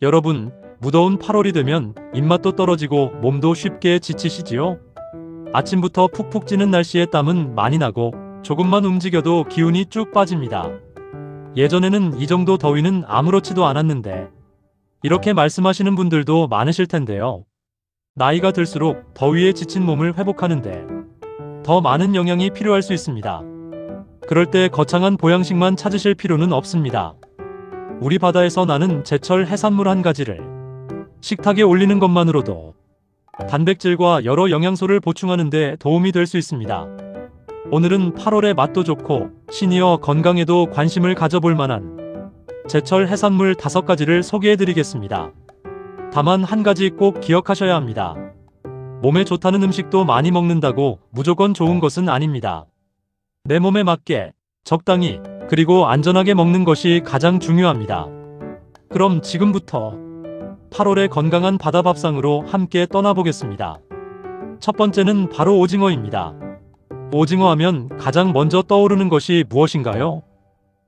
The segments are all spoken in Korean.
여러분, 무더운 8월이 되면 입맛도 떨어지고 몸도 쉽게 지치시지요? 아침부터 푹푹 찌는 날씨에 땀은 많이 나고 조금만 움직여도 기운이 쭉 빠집니다. 예전에는 이 정도 더위는 아무렇지도 않았는데 이렇게 말씀하시는 분들도 많으실 텐데요. 나이가 들수록 더위에 지친 몸을 회복하는데 더 많은 영양이 필요할 수 있습니다. 그럴 때 거창한 보양식만 찾으실 필요는 없습니다. 우리 바다에서 나는 제철 해산물 한 가지를 식탁에 올리는 것만으로도 단백질과 여러 영양소를 보충하는 데 도움이 될 수 있습니다. 오늘은 8월에 맛도 좋고 시니어 건강에도 관심을 가져볼 만한 제철 해산물 5가지를 소개해 드리겠습니다. 다만 한 가지 꼭 기억하셔야 합니다. 몸에 좋다는 음식도 많이 먹는다고 무조건 좋은 것은 아닙니다. 내 몸에 맞게 적당히 그리고 안전하게 먹는 것이 가장 중요합니다. 그럼 지금부터 8월의 건강한 바다 밥상으로 함께 떠나보겠습니다. 첫 번째는 바로 오징어입니다. 오징어 하면 가장 먼저 떠오르는 것이 무엇인가요?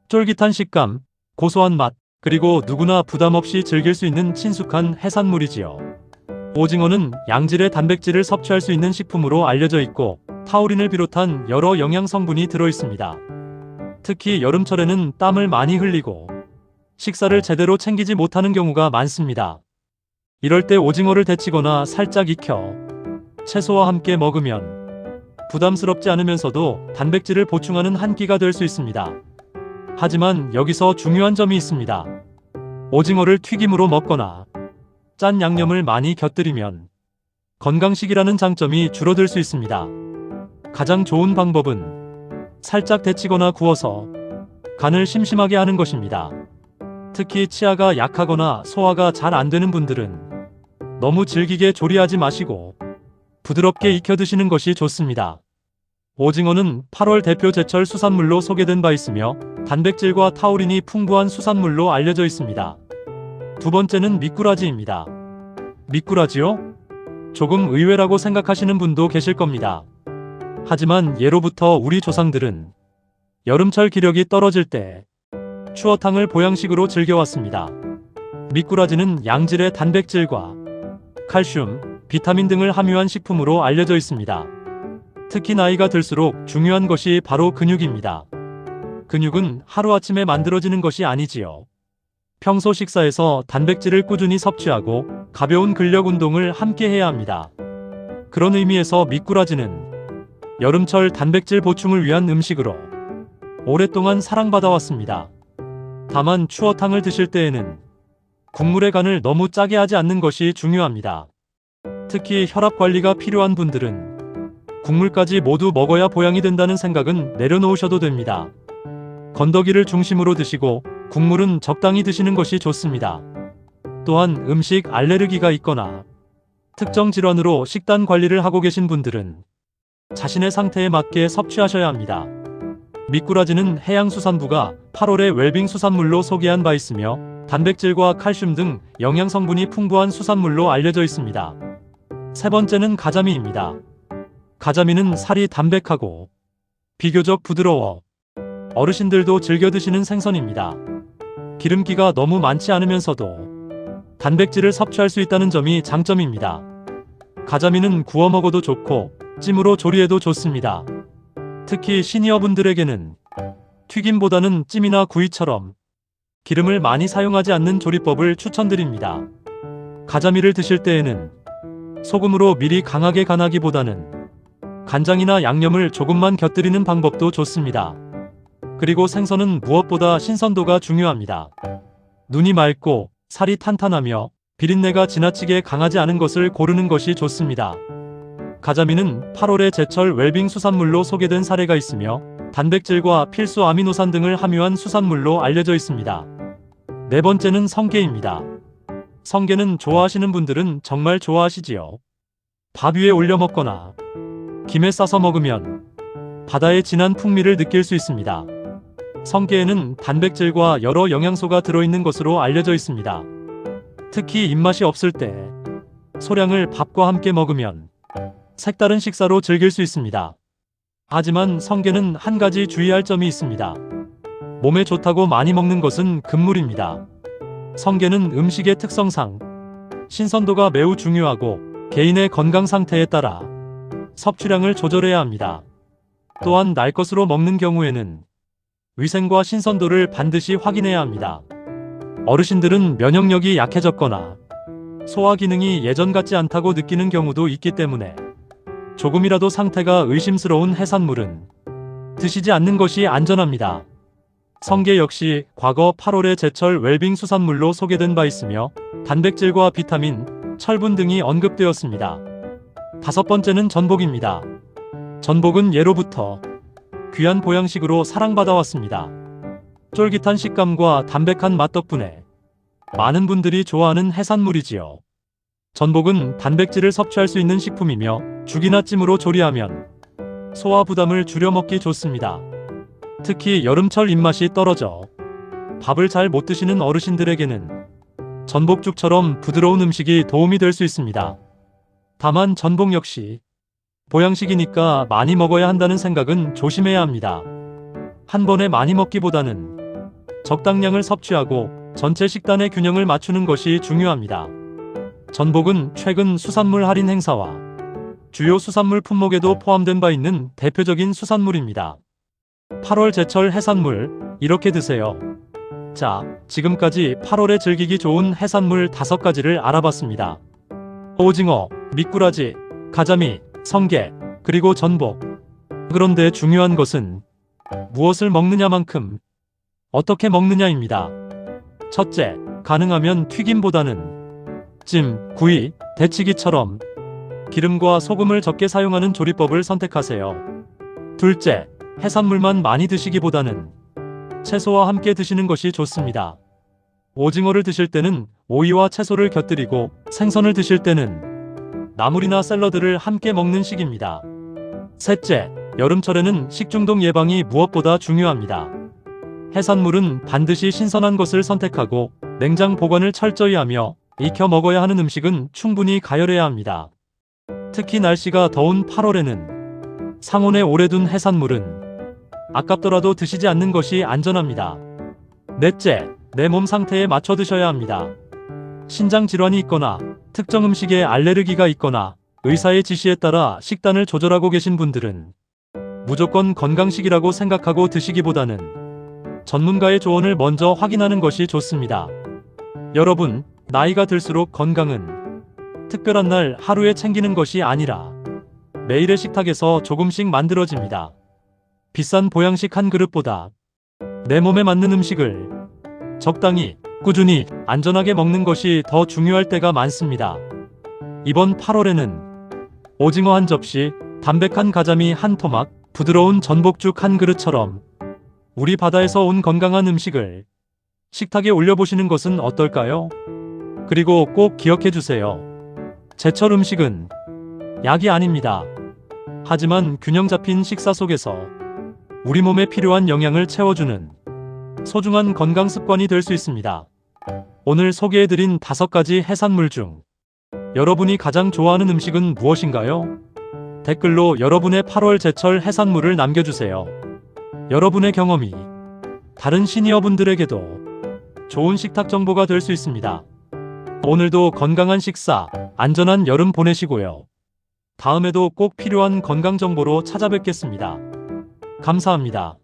쫄깃한 식감, 고소한 맛, 그리고 누구나 부담 없이 즐길 수 있는 친숙한 해산물이지요. 오징어는 양질의 단백질을 섭취할 수 있는 식품으로 알려져 있고 타우린을 비롯한 여러 영양 성분이 들어있습니다. 특히 여름철에는 땀을 많이 흘리고 식사를 제대로 챙기지 못하는 경우가 많습니다. 이럴 때 오징어를 데치거나 살짝 익혀 채소와 함께 먹으면 부담스럽지 않으면서도 단백질을 보충하는 한 끼가 될 수 있습니다. 하지만 여기서 중요한 점이 있습니다. 오징어를 튀김으로 먹거나 짠 양념을 많이 곁들이면 건강식이라는 장점이 줄어들 수 있습니다. 가장 좋은 방법은 살짝 데치거나 구워서 간을 심심하게 하는 것입니다. 특히 치아가 약하거나 소화가 잘 안 되는 분들은 너무 질기게 조리하지 마시고 부드럽게 익혀 드시는 것이 좋습니다. 오징어는 8월 대표 제철 수산물로 소개된 바 있으며 단백질과 타우린이 풍부한 수산물로 알려져 있습니다. 두 번째는 미꾸라지입니다. 미꾸라지요? 조금 의외라고 생각하시는 분도 계실 겁니다. 하지만 예로부터 우리 조상들은 여름철 기력이 떨어질 때 추어탕을 보양식으로 즐겨왔습니다. 미꾸라지는 양질의 단백질과 칼슘, 비타민 등을 함유한 식품으로 알려져 있습니다. 특히 나이가 들수록 중요한 것이 바로 근육입니다. 근육은 하루아침에 만들어지는 것이 아니지요. 평소 식사에서 단백질을 꾸준히 섭취하고 가벼운 근력 운동을 함께 해야 합니다. 그런 의미에서 미꾸라지는 여름철 단백질 보충을 위한 음식으로 오랫동안 사랑받아왔습니다. 다만 추어탕을 드실 때에는 국물의 간을 너무 짜게 하지 않는 것이 중요합니다. 특히 혈압 관리가 필요한 분들은 국물까지 모두 먹어야 보양이 된다는 생각은 내려놓으셔도 됩니다. 건더기를 중심으로 드시고 국물은 적당히 드시는 것이 좋습니다. 또한 음식 알레르기가 있거나 특정 질환으로 식단 관리를 하고 계신 분들은 자신의 상태에 맞게 섭취하셔야 합니다. 미꾸라지는 해양수산부가 8월의 웰빙 수산물로 소개한 바 있으며 단백질과 칼슘 등 영양 성분이 풍부한 수산물로 알려져 있습니다. 세 번째는 가자미입니다. 가자미는 살이 담백하고 비교적 부드러워 어르신들도 즐겨 드시는 생선입니다. 기름기가 너무 많지 않으면서도 단백질을 섭취할 수 있다는 점이 장점입니다. 가자미는 구워 먹어도 좋고 찜으로 조리해도 좋습니다. 특히 시니어분들에게는 튀김보다는 찜이나 구이처럼 기름을 많이 사용하지 않는 조리법을 추천드립니다. 가자미를 드실 때에는 소금으로 미리 강하게 간하기보다는 간장이나 양념을 조금만 곁들이는 방법도 좋습니다. 그리고 생선은 무엇보다 신선도가 중요합니다. 눈이 맑고 살이 탄탄하며 비린내가 지나치게 강하지 않은 것을 고르는 것이 좋습니다. 가자미는 8월의 제철 웰빙 수산물로 소개된 사례가 있으며 단백질과 필수 아미노산 등을 함유한 수산물로 알려져 있습니다. 네 번째는 성게입니다. 성게는 좋아하시는 분들은 정말 좋아하시지요. 밥 위에 올려 먹거나 김에 싸서 먹으면 바다의 진한 풍미를 느낄 수 있습니다. 성게에는 단백질과 여러 영양소가 들어있는 것으로 알려져 있습니다. 특히 입맛이 없을 때 소량을 밥과 함께 먹으면 색다른 식사로 즐길 수 있습니다. 하지만 성게는 한 가지 주의할 점이 있습니다. 몸에 좋다고 많이 먹는 것은 금물입니다. 성게는 음식의 특성상 신선도가 매우 중요하고 개인의 건강 상태에 따라 섭취량을 조절해야 합니다. 또한 날 것으로 먹는 경우에는 위생과 신선도를 반드시 확인해야 합니다. 어르신들은 면역력이 약해졌거나 소화 기능이 예전 같지 않다고 느끼는 경우도 있기 때문에 조금이라도 상태가 의심스러운 해산물은 드시지 않는 것이 안전합니다. 성게 역시 과거 8월에 제철 웰빙 수산물로 소개된 바 있으며 단백질과 비타민, 철분 등이 언급되었습니다. 다섯 번째는 전복입니다. 전복은 예로부터 귀한 보양식으로 사랑받아왔습니다. 쫄깃한 식감과 담백한 맛 덕분에 많은 분들이 좋아하는 해산물이지요. 전복은 단백질을 섭취할 수 있는 식품이며 죽이나 찜으로 조리하면 소화 부담을 줄여 먹기 좋습니다. 특히 여름철 입맛이 떨어져 밥을 잘 못 드시는 어르신들에게는 전복죽처럼 부드러운 음식이 도움이 될 수 있습니다. 다만 전복 역시 보양식이니까 많이 먹어야 한다는 생각은 조심해야 합니다. 한 번에 많이 먹기보다는 적당량을 섭취하고 전체 식단의 균형을 맞추는 것이 중요합니다. 전복은 최근 수산물 할인 행사와 주요 수산물 품목에도 포함된 바 있는 대표적인 수산물입니다. 8월 제철 해산물, 이렇게 드세요. 자, 지금까지 8월에 즐기기 좋은 해산물 5가지를 알아봤습니다. 오징어, 미꾸라지, 가자미, 성게, 그리고 전복. 그런데 중요한 것은 무엇을 먹느냐만큼 어떻게 먹느냐입니다. 첫째, 가능하면 튀김보다는 찜, 구이, 데치기처럼 기름과 소금을 적게 사용하는 조리법을 선택하세요. 둘째, 해산물만 많이 드시기보다는 채소와 함께 드시는 것이 좋습니다. 오징어를 드실 때는 오이와 채소를 곁들이고 생선을 드실 때는 나물이나 샐러드를 함께 먹는 식입니다. 셋째, 여름철에는 식중독 예방이 무엇보다 중요합니다. 해산물은 반드시 신선한 것을 선택하고 냉장 보관을 철저히 하며 익혀 먹어야 하는 음식은 충분히 가열해야 합니다. 특히 날씨가 더운 8월에는 상온에 오래 둔 해산물은 아깝더라도 드시지 않는 것이 안전합니다. 넷째, 내 몸 상태에 맞춰 드셔야 합니다. 신장 질환이 있거나 특정 음식에 알레르기가 있거나 의사의 지시에 따라 식단을 조절하고 계신 분들은 무조건 건강식이라고 생각하고 드시기보다는 전문가의 조언을 먼저 확인하는 것이 좋습니다. 여러분, 나이가 들수록 건강은 특별한 날 하루에 챙기는 것이 아니라 매일의 식탁에서 조금씩 만들어집니다. 비싼 보양식 한 그릇보다 내 몸에 맞는 음식을 적당히, 꾸준히, 안전하게 먹는 것이 더 중요할 때가 많습니다. 이번 8월에는 오징어 한 접시, 담백한 가자미 한 토막, 부드러운 전복죽 한 그릇처럼 우리 바다에서 온 건강한 음식을 식탁에 올려보시는 것은 어떨까요? 그리고 꼭 기억해 주세요. 제철 음식은 약이 아닙니다. 하지만 균형 잡힌 식사 속에서 우리 몸에 필요한 영양을 채워주는 소중한 건강 습관이 될 수 있습니다. 오늘 소개해드린 5가지 해산물 중 여러분이 가장 좋아하는 음식은 무엇인가요? 댓글로 여러분의 8월 제철 해산물을 남겨주세요. 여러분의 경험이 다른 시니어분들에게도 좋은 식탁 정보가 될 수 있습니다. 오늘도 건강한 식사, 안전한 여름 보내시고요. 다음에도 꼭 필요한 건강 정보로 찾아뵙겠습니다. 감사합니다.